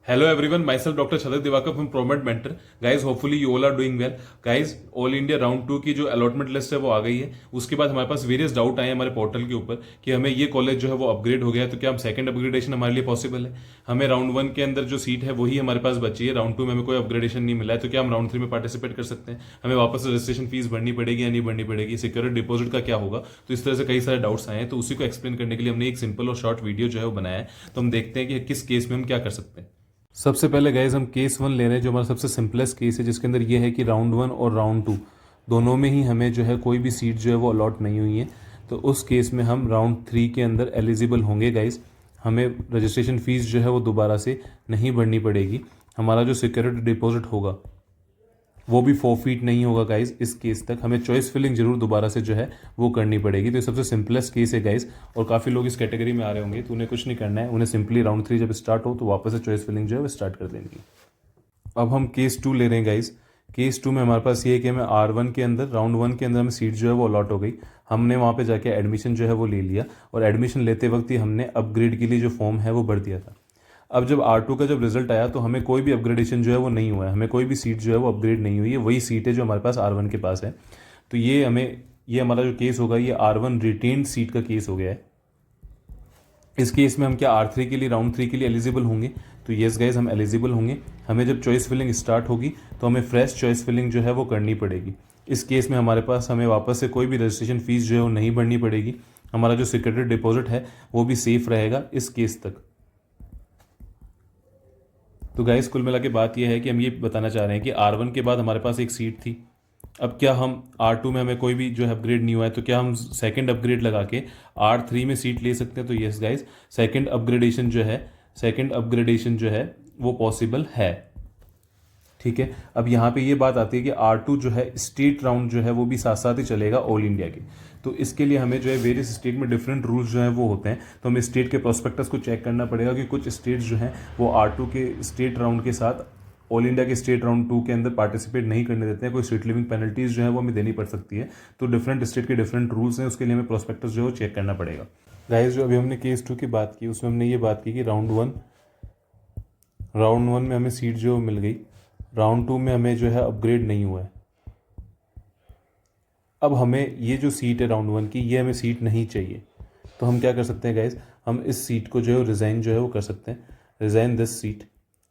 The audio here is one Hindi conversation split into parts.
Hello everyone, myself Dr. Shadak Divakar from Promed Mentor. Guys, hopefully you all are doing well. Guys, all India round 2 की जो अलॉटमेंट लिस्ट है वो आ गई है. उसके बाद हमारे पास वेरियस डाउट आए हैं हमारे पोर्टल के ऊपर कि हमें ये कॉलेज जो है वो अपग्रेड हो गया है, तो क्या हम सेकंड अपग्रेडेशन हमारे लिए पॉसिबल है. हमें राउंड 1 के अंदर जो सीट है वही हमारे पास बची है, राउंड 2 में हमें कोई अपग्रेडेशन नहीं मिला है, तो क्या हम राउंड 3 में पार्टिसिपेट कर सकते हैं. हमें वापस रजिस्ट्रेशन फीस भरनी पड़ेगी या नहीं भरनी पड़ेगी, सिक्योरिटी डिपॉजिट का क्या होगा. तो इस तरह से कई सारे डाउट्स आए हैं, तो उसी को एक्सप्लेन करने के लिए हमने एक सिंपल और शॉर्ट वीडियो जो है वो बनाया है. तो हम देखते हैं कि किस केस में हम क्या कर सकते हैं. सबसे पहले गाइज हम केस 1 ले रहे हैं, जो हमारा सबसे सिंपलेस्ट केस है, जिसके अंदर ये है कि राउंड 1 और राउंड 2 दोनों में ही हमें जो है कोई भी सीट जो है वो अलॉट नहीं हुई है. तो उस केस में हम राउंड 3 के अंदर एलिजिबल होंगे गाइज. हमें रजिस्ट्रेशन फीस जो है वो दोबारा से नहीं भरनी पड़ेगी. हमारा जो सिक्योरिटी डिपॉजिट होगा वो भी फॉरफीट नहीं होगा गाइज. इस केस तक हमें चॉइस फिलिंग जरूर दोबारा से जो है वो करनी पड़ेगी. तो ये सबसे सिंपलेस्ट केस है गाइज, और काफ़ी लोग इस कैटेगरी में आ रहे होंगे, तो उन्हें कुछ नहीं करना है. उन्हें सिंपली राउंड 3 जब स्टार्ट हो तो वापस से चॉइस फिलिंग जो है वो स्टार्ट कर देंगे. अब हम केस 2 ले रहे हैं गाइज. केस 2 में हमारे पास ये है कि हमें R1 के अंदर राउंड 1 के अंदर हमें सीट जो है वो अलॉट हो गई. हमने वहाँ पे जाके एडमिशन जो है वो ले लिया, और एडमिशन लेते वक्त ही हमने अपग्रेड के लिए जो फॉर्म है वो भर दिया था. अब जब R2 का जब रिजल्ट आया तो हमें कोई भी अपग्रेडेशन जो है वो नहीं हुआ है, हमें कोई भी सीट जो है वो अपग्रेड नहीं हुई है. वही सीट है जो हमारे पास R1 के पास है. तो ये हमारा जो केस होगा ये R1 रिटेन्ड सीट का केस हो गया है. इस केस में हम क्या R3 के लिए राउंड 3 के लिए एलिजिबल होंगे? तो येस गाइज, हम एलिजिबल होंगे. हमें जब चॉइस फिलिंग स्टार्ट होगी तो हमें फ्रेश चॉइस फिलिंग जो है वो करनी पड़ेगी. इस केस में हमारे पास हमें वापस से कोई भी रजिस्ट्रेशन फीस जो है वो नहीं भरनी पड़ेगी. हमारा जो सिक्योरिटी डिपॉजिट है वो भी सेफ रहेगा इस केस तक. तो गाइस, कुल मिला के बात यह है कि हम ये बताना चाह रहे हैं कि R1 के बाद हमारे पास एक सीट थी. अब क्या हम R2 में हमें कोई भी जो है अपग्रेड नहीं हुआ है, तो क्या हम सेकंड अपग्रेड लगा के R3 में सीट ले सकते हैं? तो यस गाइस, सेकंड अपग्रेडेशन जो है वो पॉसिबल है. ठीक है. अब यहाँ पे ये बात आती है कि R2 जो है स्टेट राउंड जो है वो भी साथ साथ ही चलेगा ऑल इंडिया के. तो इसके लिए हमें जो है वेरियस स्टेट में डिफरेंट रूल्स जो है वो होते हैं, तो हमें स्टेट के प्रोस्पेक्टस को चेक करना पड़ेगा कि कुछ स्टेट्स जो हैं वो R2 के स्टेट राउंड के साथ ऑल इंडिया के स्टेट राउंड 2 के अंदर पार्टिसिपेट नहीं करने देते हैं. कोई स्ट्रीट लिविंग पेनल्टीज जो है वो हमें देनी पड़ सकती है. तो डिफरेंट स्टेट के डिफरेंट रूल्स हैं, उसके लिए हमें प्रोस्पेक्टस जो है वो चेक करना पड़ेगा. गाइस, जो अभी हमने केस 2 की बात की उसमें हमने ये बात की कि राउंड 1 में हमें सीट जो मिल गई, राउंड 2 में हमें जो है अपग्रेड नहीं हुआ है. अब हमें ये जो सीट है राउंड 1 की, ये हमें सीट नहीं चाहिए. तो हम क्या कर सकते हैं गाइज, हम इस सीट को जो है रिज़ाइन जो है वो कर सकते हैं, रिज़ाइन दिस सीट.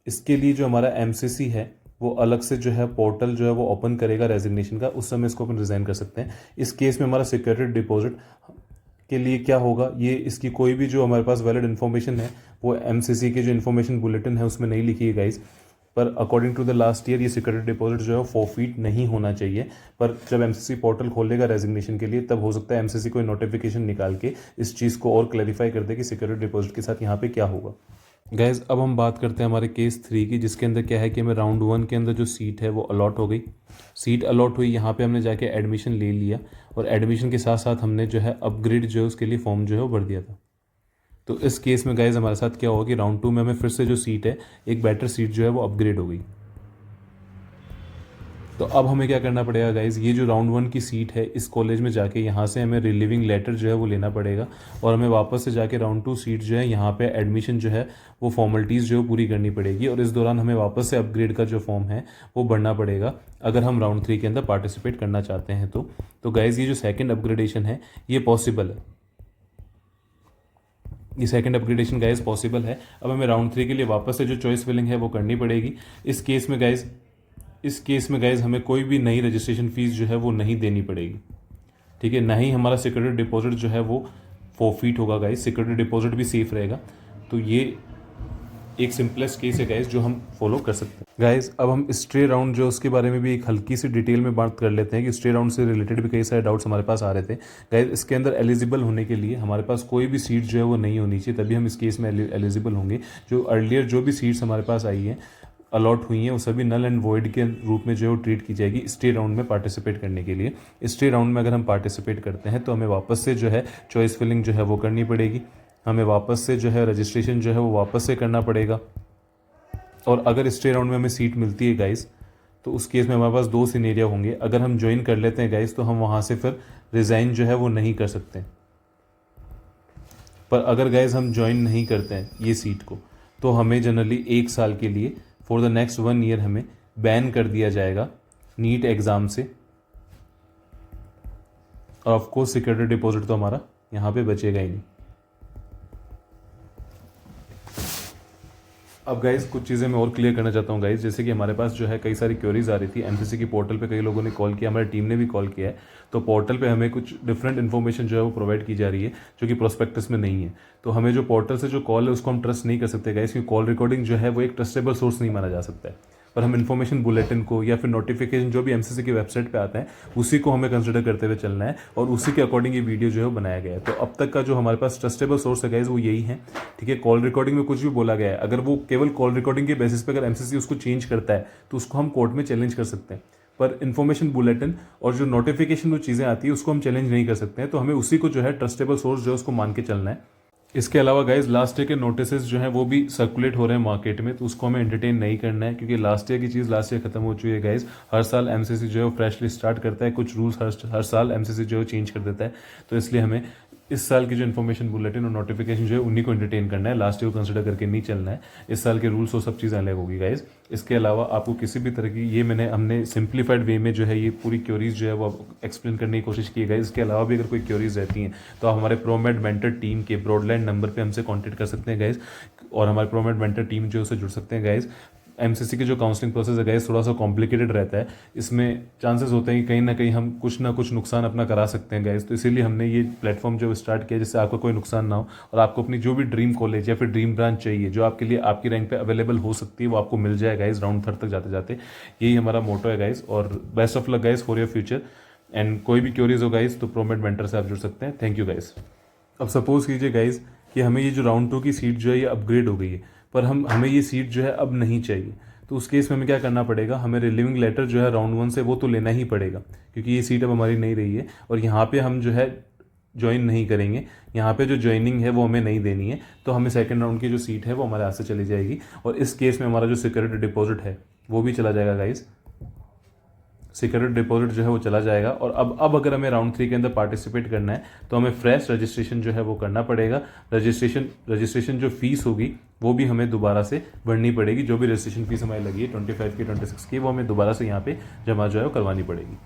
इसके लिए जो हमारा MCC है वो अलग से जो है पोर्टल जो है वो ओपन करेगा रेजिग्नेशन का, उस समय इसको अपन रिज़ाइन कर सकते हैं. इस केस में हमारा सिक्योरिटी डिपॉजिट के लिए क्या होगा, ये इसकी कोई भी जो हमारे पास वैलिड इन्फॉर्मेशन है वो MCC के जो इन्फॉर्मेशन बुलेटिन है उसमें नहीं लिखी है गाइज. पर according to the last year ये सिक्योरिटी डिपॉजिट जो है फॉरफीट नहीं होना चाहिए. पर जब MCC पोर्टल खोलेगा रेजिग्नेशन के लिए तब हो सकता है MCC कोई नोटिफिकेशन निकाल के इस चीज़ को और क्लैरिफाई कर दे कि सिक्योरिटी डिपॉजिट के साथ यहाँ पे क्या होगा. गैस, अब हम बात करते हैं हमारे केस 3 की, जिसके अंदर क्या है कि हमें राउंड 1 के अंदर जो सीट है वो अलॉट हो गई. सीट अलॉट हुई, यहाँ पे हमने जाके एडमिशन ले लिया, और एडमिशन के साथ साथ हमने जो है अपग्रेड जो है उसके लिए फॉर्म जो है वो भर दिया था. तो इस केस में गाइज हमारे साथ क्या होगा कि राउंड 2 में हमें फिर से जो सीट है, एक बेटर सीट जो है वो अपग्रेड हो गई. तो अब हमें क्या करना पड़ेगा गाइज, ये जो राउंड 1 की सीट है इस कॉलेज में जाके यहाँ से हमें रिलीविंग लेटर जो है वो लेना पड़ेगा, और हमें वापस से जाके राउंड 2 सीट जो है यहाँ पे एडमिशन जो है वो फॉर्मेलिटीज़ जो है पूरी करनी पड़ेगी. और इस दौरान हमें वापस से अपग्रेड का जो फॉर्म है वो भरना पड़ेगा अगर हम राउंड 3 के अंदर पार्टिसिपेट करना चाहते हैं. तो गाइज, ये जो सेकेंड अपग्रेडेशन है ये पॉसिबल है, ये सेकंड अपग्रेडेशन गाइज पॉसिबल है. अब हमें राउंड 3 के लिए वापस से जो चॉइस फिलिंग है वो करनी पड़ेगी. इस केस में गाइज हमें कोई भी नई रजिस्ट्रेशन फीस जो है वो नहीं देनी पड़ेगी. ठीक है. ना ही हमारा सिक्योरिटी डिपॉजिट जो है वो फॉरफीट होगा गाइज, सिक्योरिटी डिपॉजिट भी सेफ रहेगा. तो ये एक सिंपलेस्ट केस है गाइज जो हम फॉलो कर सकते हैं. गाइज, अब हम स्ट्रे राउंड जो उसके बारे में भी एक हल्की सी डिटेल में बात कर लेते हैं कि स्ट्रे राउंड से रिलेटेड भी कई सारे डाउट्स हमारे पास आ रहे थे. गाइज, इसके अंदर एलिजिबल होने के लिए हमारे पास कोई भी सीट जो है वो नहीं होनी चाहिए, तभी हम इस केस में एलिजिबल होंगे. जो अर्लियर जो भी सीट्स हमारे पास आई हैं, अलॉट हुई हैं, वो सभी नल एंड वॉइड के रूप में जो है वो ट्रीट की जाएगी स्टे राउंड में पार्टिसिपेट करने के लिए. स्टे राउंड में अगर हम पार्टिसिपेट करते हैं तो हमें वापस से जो है चॉइस फिलिंग जो है वो करनी पड़ेगी, हमें वापस से जो है रजिस्ट्रेशन जो है वो वापस से करना पड़ेगा. और अगर स्टे राउंड में हमें सीट मिलती है गाइस, तो उस केस में हमारे पास 2 सिनेरियो होंगे. अगर हम ज्वाइन कर लेते हैं गाइस तो हम वहाँ से फिर रिज़ाइन जो है वो नहीं कर सकते. पर अगर गाइस हम ज्वाइन नहीं करते हैं ये सीट को, तो हमें जनरली 1 साल के लिए फॉर द नेक्स्ट 1 ईयर हमें बैन कर दिया जाएगा नीट एग्ज़ाम से। और ऑफ कोर्स सिक्योरिटी डिपॉजिट तो हमारा यहाँ पे बचेगा ही नहीं। अब गाइज कुछ चीज़ें मैं और क्लियर करना चाहता हूँ गाइज, जैसे कि हमारे पास जो है कई सारी क्वेरीज आ रही थी एमसीसी की पोर्टल पे, कई लोगों ने कॉल किया, हमारी टीम ने भी कॉल किया है। तो पोर्टल पे हमें कुछ डिफरेंट इन्फॉर्मेशन जो है वो प्रोवाइड की जा रही है जो कि प्रोस्पेक्टस में नहीं है। तो हमें जो पोर्टल से जो कॉल है उसको हम ट्रस्ट नहीं कर सकते गाइज, क्योंकि कॉल रिकॉर्डिंग जो है वो एक ट्रस्टेबल सोर्स नहीं माना जा सकता है। पर हम इन्फॉर्मेशन बुलेटिन को या फिर नोटिफिकेशन जो भी एमसीसी की वेबसाइट पे आते हैं उसी को हमें कंसिडर करते हुए चलना है, और उसी के अकॉर्डिंग ये वीडियो जो है वो बनाया गया है। तो अब तक का जो हमारे पास ट्रस्टेबल सोर्स है गाइज वो यही है, ठीक है। कॉल रिकॉर्डिंग में कुछ भी बोला गया है, अगर वो केवल कॉल रिकॉर्डिंग के बेसिस पे अगर एमसीसी उसको चेंज करता है तो उसको हम कोर्ट में चैलेंज कर सकते हैं। पर इन्फॉर्मेशन बुलेटिन और जो नोटिफिकेशन जो चीज़ें आती है उसको हम चैलेंज नहीं कर सकते हैं। तो हमें उसी को जो है ट्रस्टेबल सोर्स जो है उसको मान के चलना है। इसके अलावा गाइज लास्ट ईयर के नोटिसेस जो हैं वो भी सर्कुलेट हो रहे हैं मार्केट में, तो उसको हमें एंटरटेन नहीं करना है, क्योंकि लास्ट ईयर की चीज़ लास्ट ईयर खत्म हो चुकी है गाइज। हर साल एमसीसी जो है वो फ्रेशली स्टार्ट करता है, कुछ रूल्स हर साल एमसीसी जो है चेंज कर देता है। तो इसलिए हमें इस साल की जो इन्फॉर्मेशन बुलेटिन और नोटिफिकेशन जो है उन्हीं को एंटरटेन करना है, लास्ट ईयर को कंसिडर करके नहीं चलना है। इस साल के रूल्स और सब चीज़ें अलग होगी गाइज। इसके अलावा आपको किसी भी तरह की हमने सिंप्लीफाइड वे में जो है ये पूरी क्योरीज जो है वो एक्सप्लेन करने की कोशिश की है गाइज। इसके अलावा भी अगर कोई क्योरीज रहती हैं तो आप हमारे प्रोमेड मेंटर टीम के ब्रॉडलाइन नंबर पे हमसे कांटेक्ट कर सकते हैं गाइज, और हमारे प्रोमेड मेंटर टीम जो है उससे जुड़ सकते हैं गाइज। एमसीसी के जो काउंसलिंग प्रोसेस है गाइस थोड़ा सा कॉम्प्लिकेटेड रहता है, इसमें चांसेस होते हैं कि कहीं ना कहीं हम कुछ ना कुछ नुकसान अपना करा सकते हैं गाइस। तो इसीलिए हमने ये प्लेटफॉर्म जो स्टार्ट किया जिससे आपका कोई नुकसान ना हो, और आपको अपनी जो भी ड्रीम कॉलेज या फिर ड्रीम ब्रांच चाहिए जो आपके लिए आपकी रैंक पे अवेलेबल हो सकती है वो आपको मिल जाए गाइस राउंड 3 तक जाते जाते। यही हमारा मोटो है गाइस, और best of luck guys for your future. And कोई भी क्यूरीज हो गाइस तो प्रोमेड मेंटर से आप जुड़ सकते हैं। Thank you guys. अब सपोज कीजिए गाइस कि हमें ये जो राउंड 2 की सीट जो है ये अपग्रेड हो गई है, पर हमें ये सीट जो है अब नहीं चाहिए। तो उस केस में हमें क्या करना पड़ेगा, हमें रिलीविंग लेटर जो है राउंड 1 से वो तो लेना ही पड़ेगा, क्योंकि ये सीट अब हमारी नहीं रही है और यहाँ पे हम जो है ज्वाइन नहीं करेंगे। यहाँ पे जो ज्वाइनिंग है वो हमें नहीं देनी है, तो हमें सेकंड राउंड की जो सीट है वो हमारे हाथ से चली जाएगी, और इस केस में हमारा जो सिक्योरिटी डिपॉजिट है वो भी चला जाएगा गाइस। सिक्योरिटी डिपॉजिट जो है वो चला जाएगा। और अब अगर हमें राउंड 3 के अंदर पार्टिसिपेट करना है तो हमें फ्रेश रजिस्ट्रेशन जो है वो करना पड़ेगा। रजिस्ट्रेशन जो फीस होगी वो भी हमें दोबारा से भरनी पड़ेगी। जो भी रजिस्ट्रेशन फीस हमारी लगी है 25 की 26 की, वो हमें दोबारा से यहाँ पे जमा जो है वो करवानी पड़ेगी।